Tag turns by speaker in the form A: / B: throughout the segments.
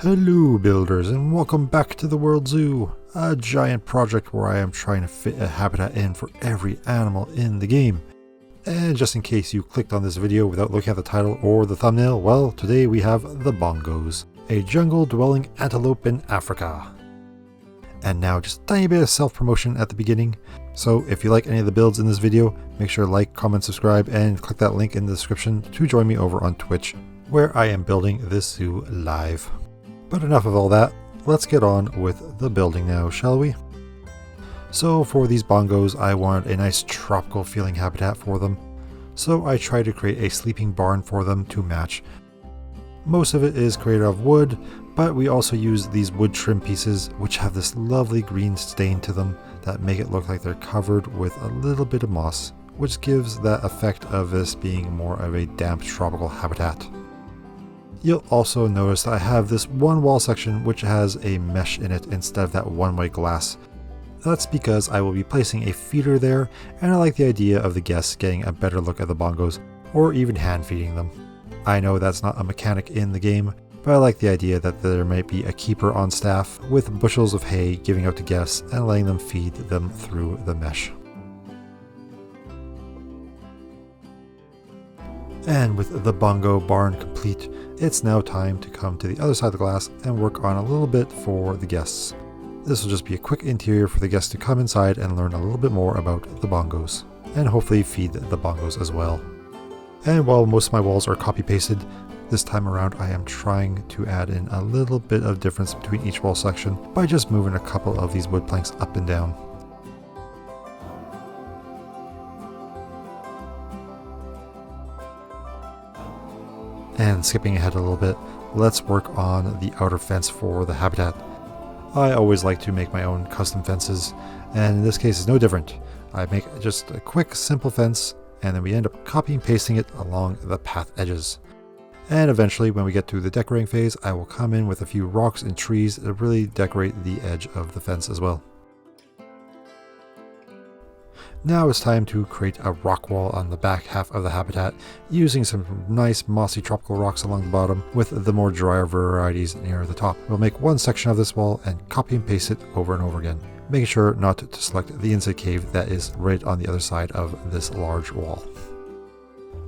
A: Hello builders, and welcome back to the World Zoo, a giant project where I am trying to fit a habitat in for every animal in the game. And just in case you clicked on this video without looking at the title or the thumbnail, well, today we have the bongos, a jungle-dwelling antelope in Africa. And now just a tiny bit of self-promotion at the beginning. So if you like any of the builds in this video, make sure to like, comment, subscribe, and click that link in the description to join me over on Twitch, where I am building this zoo live. But enough of all that, let's get on with the building now, shall we? So for these bongos, I wanted a nice tropical feeling habitat for them, so I tried to create a sleeping barn for them to match. Most of it is created of wood, but we also use these wood trim pieces which have this lovely green stain to them that make it look like they're covered with a little bit of moss, which gives that effect of this being more of a damp tropical habitat. You'll also notice that I have this one wall section which has a mesh in it instead of that one white glass. That's because I will be placing a feeder there, and I like the idea of the guests getting a better look at the bongos, or even hand feeding them. I know that's not a mechanic in the game, but I like the idea that there might be a keeper on staff with bushels of hay giving out to guests and letting them feed them through the mesh. And with the bongo barn complete, it's now time to come to the other side of the glass and work on a little bit for the guests. This will just be a quick interior for the guests to come inside and learn a little bit more about the bongos, and hopefully feed the bongos as well. And while most of my walls are copy pasted, this time around I am trying to add in a little bit of difference between each wall section by just moving a couple of these wood planks up and down. And skipping ahead a little bit, let's work on the outer fence for the habitat. I always like to make my own custom fences, and in this case it's no different. I make just a quick simple fence, and then we end up copy and pasting it along the path edges. And eventually when we get to the decorating phase, I will come in with a few rocks and trees to really decorate the edge of the fence as well. Now it's time to create a rock wall on the back half of the habitat using some nice mossy tropical rocks along the bottom with the more drier varieties near the top. We'll make one section of this wall and copy and paste it over and over again, making sure not to select the inside cave that is right on the other side of this large wall.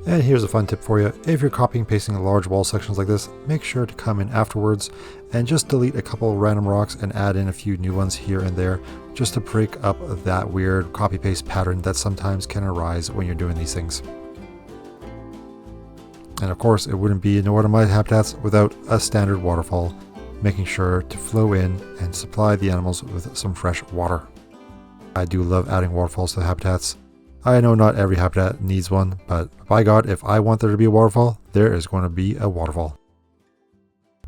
A: And here's a fun tip for you: if you're copying and pasting large wall sections like this, make sure to come in afterwards and just delete a couple random rocks and add in a few new ones here and there, just to break up that weird copy paste pattern that sometimes can arise when you're doing these things. And of course, it wouldn't be in one of my habitats without a standard waterfall, making sure to flow in and supply the animals with some fresh water. I do love adding waterfalls to the habitats. I know not every habitat needs one, but by God, if I want there to be a waterfall, there is going to be a waterfall.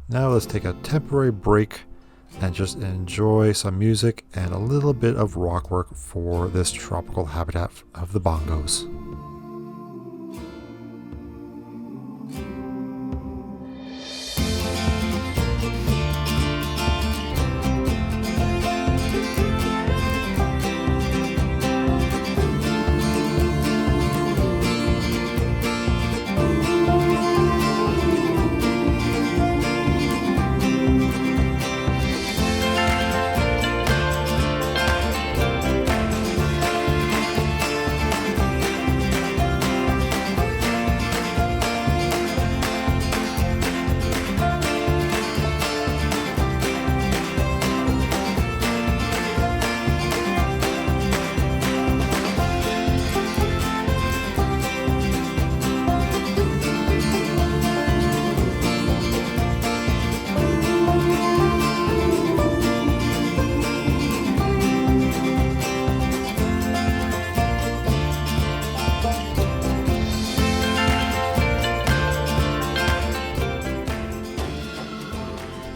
A: Now let's take a temporary break and just enjoy some music and a little bit of rock work for this tropical habitat of the bongos.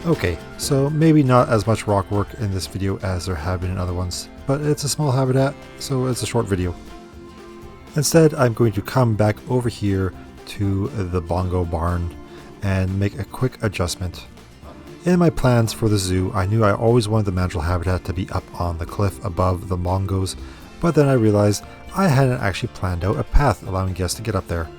A: Okay, so maybe not as much rock work in this video as there have been in other ones, but it's a small habitat, so it's a short video. Instead, I'm going to come back over here to the bongo barn and make a quick adjustment. In my plans for the zoo, I knew I always wanted the mandrill habitat to be up on the cliff above the bongos, but then I realized I hadn't actually planned out a path allowing guests to get up there.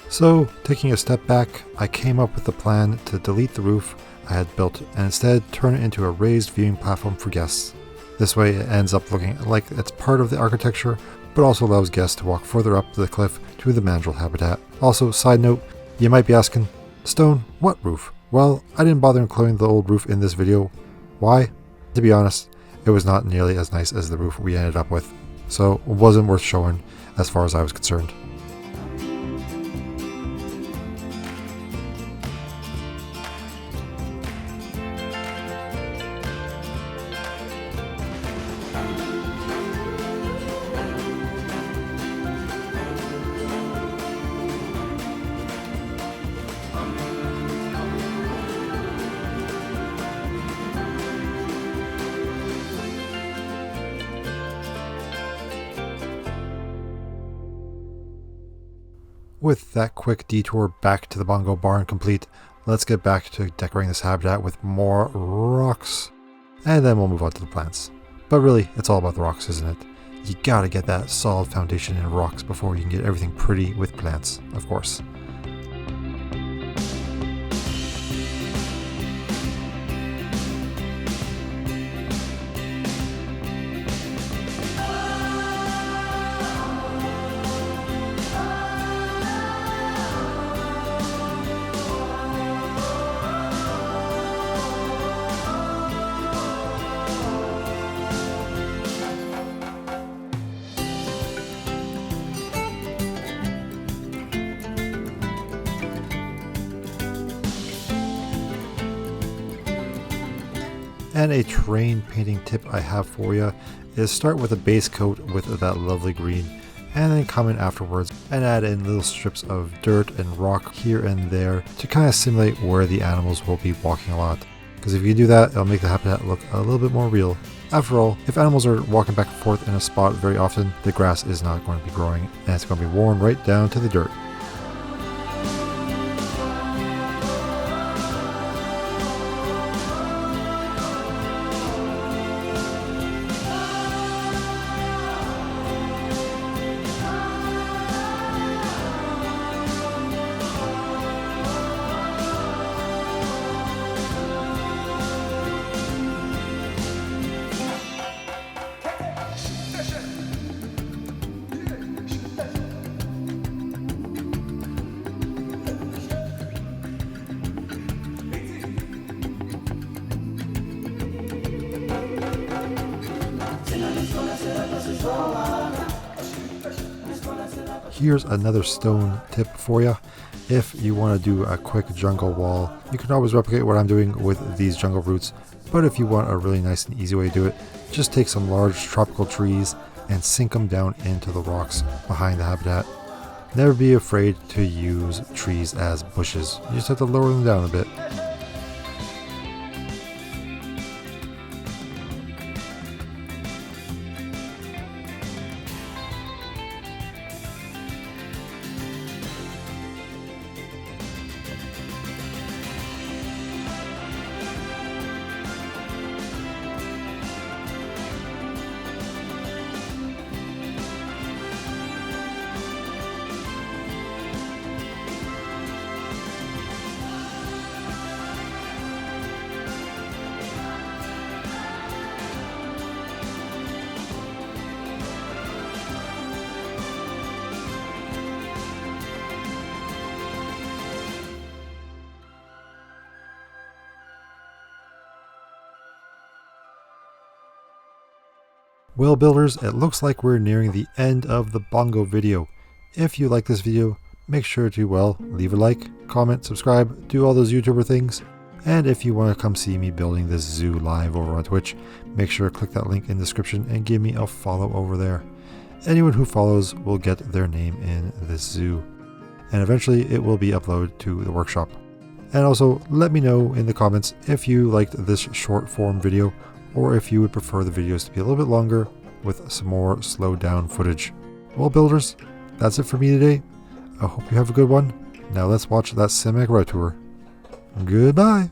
A: So, taking a step back, I came up with the plan to delete the roof I had built and instead turn it into a raised viewing platform for guests. This way it ends up looking like it's part of the architecture, but also allows guests to walk further up the cliff to the mandrill habitat. Also, side note, you might be asking, Stone, what roof? Well, I didn't bother including the old roof in this video. Why? To be honest, it was not nearly as nice as the roof we ended up with, so it wasn't worth showing as far as I was concerned. With that quick detour back to the Bongo barn complete, let's get back to decorating this habitat with more rocks, and then we'll move on to the plants. But really, it's all about the rocks, isn't it? You gotta get that solid foundation in rocks before you can get everything pretty with plants, of course. And a terrain painting tip I have for you is start with a base coat with that lovely green, and then come in afterwards and add in little strips of dirt and rock here and there to kind of simulate where the animals will be walking a lot. Because if you do that, it'll make the habitat look a little bit more real. After all, if animals are walking back and forth in a spot very often, the grass is not going to be growing and it's going to be worn right down to the dirt. Here's another stone tip for you. If you want to do a quick jungle wall, you can always replicate what I'm doing with these jungle roots, but if you want a really nice and easy way to do it, just take some large tropical trees and sink them down into the rocks behind the habitat. Never be afraid to use trees as bushes, you just have to lower them down a bit. Well builders, it looks like we're nearing the end of the Bongo video. If you like this video, make sure to, well, leave a like, comment, subscribe, do all those YouTuber things. And if you want to come see me building this zoo live over on Twitch, make sure to click that link in the description and give me a follow over there. Anyone who follows will get their name in this zoo. And eventually it will be uploaded to the workshop. And also let me know in the comments if you liked this short form video, or if you would prefer the videos to be a little bit longer with some more slowed down footage. Well builders, that's it for me today. I hope you have a good one. Now let's watch that cinematic road tour. Goodbye!